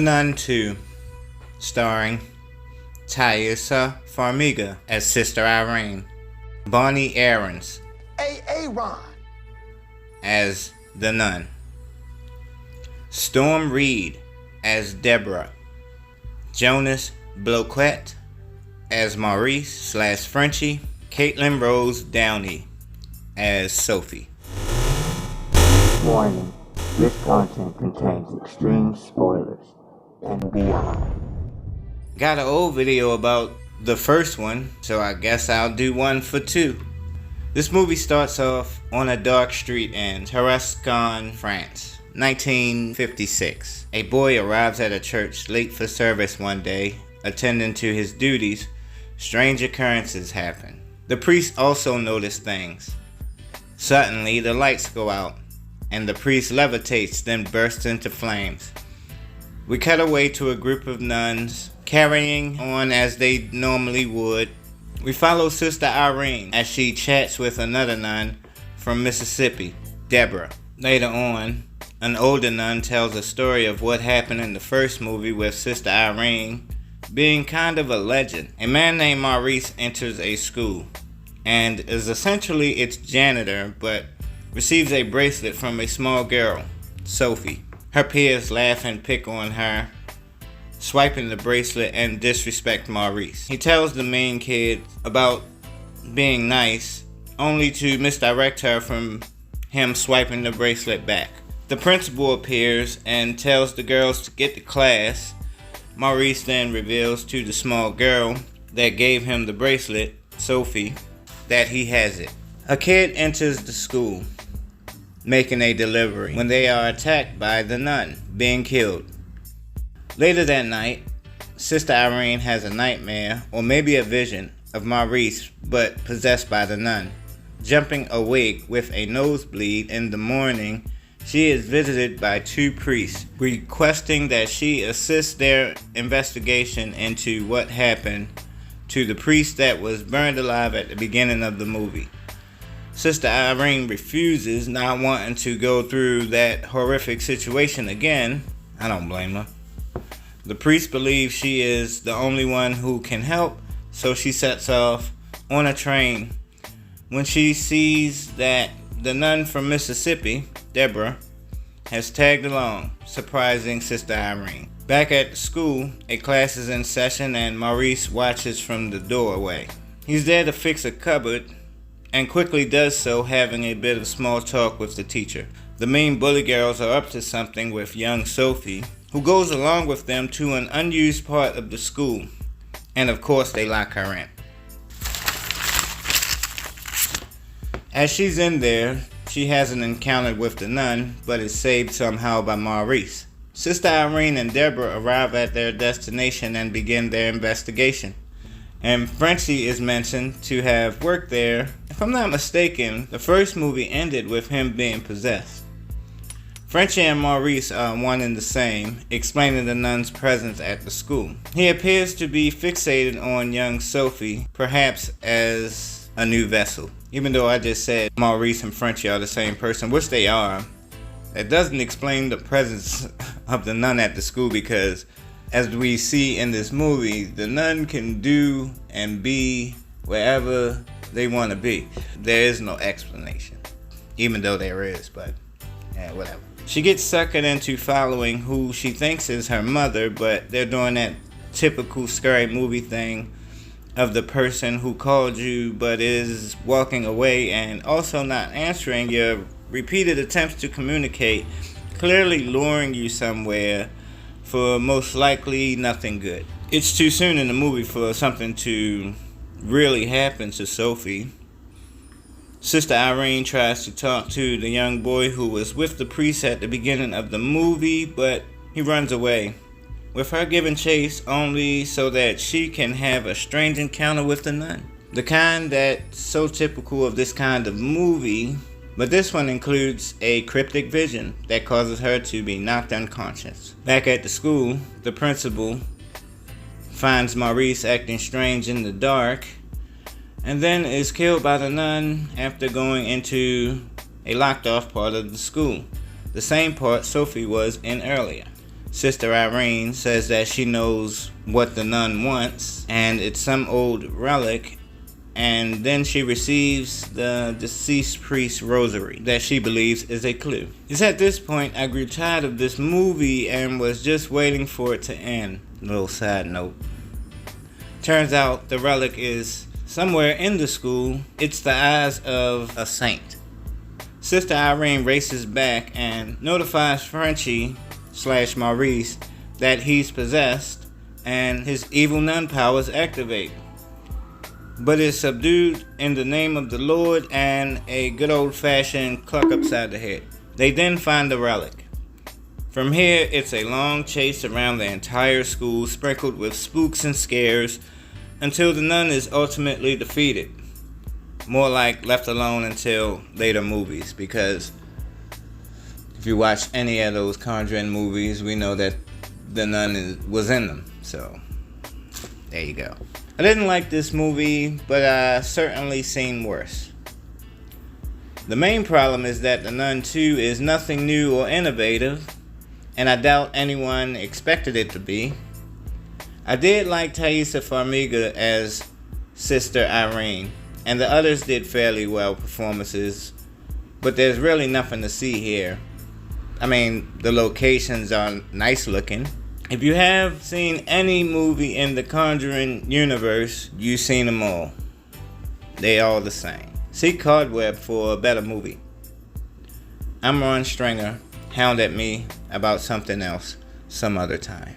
Nun 2, starring Taissa Farmiga as Sister Irene, Bonnie Aarons Aaron as the Nun, Storm Reed as Deborah, Jonas Bloquet as Maurice/Frenchie, Caitlin Rose Downey as Sophie. Warning, this content contains extreme spoilers and beyond. Got an old video about the first one, so I guess I'll do one for two. This movie starts off on a dark street in Tarascon, France, 1956. A boy arrives at a church late for service one day. Attending to his duties, strange occurrences happen. The priest also noticed things. Suddenly, the lights go out, and the priest levitates, then bursts into flames. We cut away to a group of nuns carrying on as they normally would. We follow Sister Irene as she chats with another nun from Mississippi, Deborah. Later on, an older nun tells a story of what happened in the first movie with Sister Irene being kind of a legend. A man named Maurice enters a school and is essentially its janitor, but receives a bracelet from a small girl, Sophie. Her peers laugh and pick on her, swiping the bracelet and disrespect Maurice. He tells the main kid about being nice, only to misdirect her from him swiping the bracelet back. The principal appears and tells the girls to get to class. Maurice then reveals to the small girl that gave him the bracelet, Sophie, that he has it. A kid enters the school, making a delivery, when they are attacked by the nun, being killed. Later that night, Sister Irene has a nightmare, or maybe a vision, of Maurice, but possessed by the nun. Jumping awake with a nosebleed in the morning, she is visited by two priests, requesting that she assist their investigation into what happened to the priest that was burned alive at the beginning of the movie. Sister Irene refuses, not wanting to go through that horrific situation again. I don't blame her. The priest believes she is the only one who can help, so she sets off on a train. When she sees that the nun from Mississippi, Deborah, has tagged along, surprising Sister Irene. Back at the school, a class is in session and Maurice watches from the doorway. He's there to fix a cupboard and quickly does so, having a bit of small talk with the teacher. The mean bully girls are up to something with young Sophie, who goes along with them to an unused part of the school, and of course they lock her in. As she's in there, she has an encounter with the nun, but is saved somehow by Maurice. Sister Irene and Deborah arrive at their destination and begin their investigation. And Frenchie is mentioned to have worked there. If I'm not mistaken, the first movie ended with him being possessed. Frenchie and Maurice are one and the same, explaining the nun's presence at the school. He appears to be fixated on young Sophie, perhaps as a new vessel. Even though I just said Maurice and Frenchie are the same person, which they are, that doesn't explain the presence of the nun at the school, because as we see in this movie, the nun can do and be wherever they want to be. There is no explanation, even though there is, but yeah, whatever. She gets suckered into following who she thinks is her mother, but they're doing that typical scary movie thing of the person who called you but is walking away and also not answering your repeated attempts to communicate, clearly luring you somewhere for most likely nothing good. It's too soon in the movie for something to really happen to Sophie. Sister Irene tries to talk to the young boy who was with the priest at the beginning of the movie, but he runs away, with her giving chase only so that she can have a strange encounter with the nun. The kind that's so typical of this kind of movie, but this one includes a cryptic vision that causes her to be knocked unconscious. Back at the school, the principal finds Maurice acting strange in the dark, and then is killed by the nun after going into a locked off part of the school, the same part Sophie was in earlier. Sister Irene says that she knows what the nun wants, and it's some old relic, and then she receives the deceased priest's rosary that she believes is a clue. It's at this point I grew tired of this movie and was just waiting for it to end. Little side note. Turns out the relic is somewhere in the school. It's the eyes of a saint. Sister Irene races back and notifies Frenchie/Maurice that he's possessed and his evil nun powers activate, but is subdued in the name of the Lord and a good old-fashioned cluck upside the head. They then find the relic. From here, it's a long chase around the entire school, sprinkled with spooks and scares, until the nun is ultimately defeated. More like left alone until later movies, because if you watch any of those Conjuring movies, we know that the nun was in them. So, there you go. I didn't like this movie, but I've certainly seen worse. The main problem is that The Nun 2 is nothing new or innovative, and I doubt anyone expected it to be. I did like Taissa Farmiga as Sister Irene, and the others did fairly well performances, but there's really nothing to see here. I mean, the locations are nice looking. If you have seen any movie in the Conjuring universe, you've seen them all. They all the same. See Cobweb for a better movie. I'm Ron Stringer. Hound at me about something else some other time.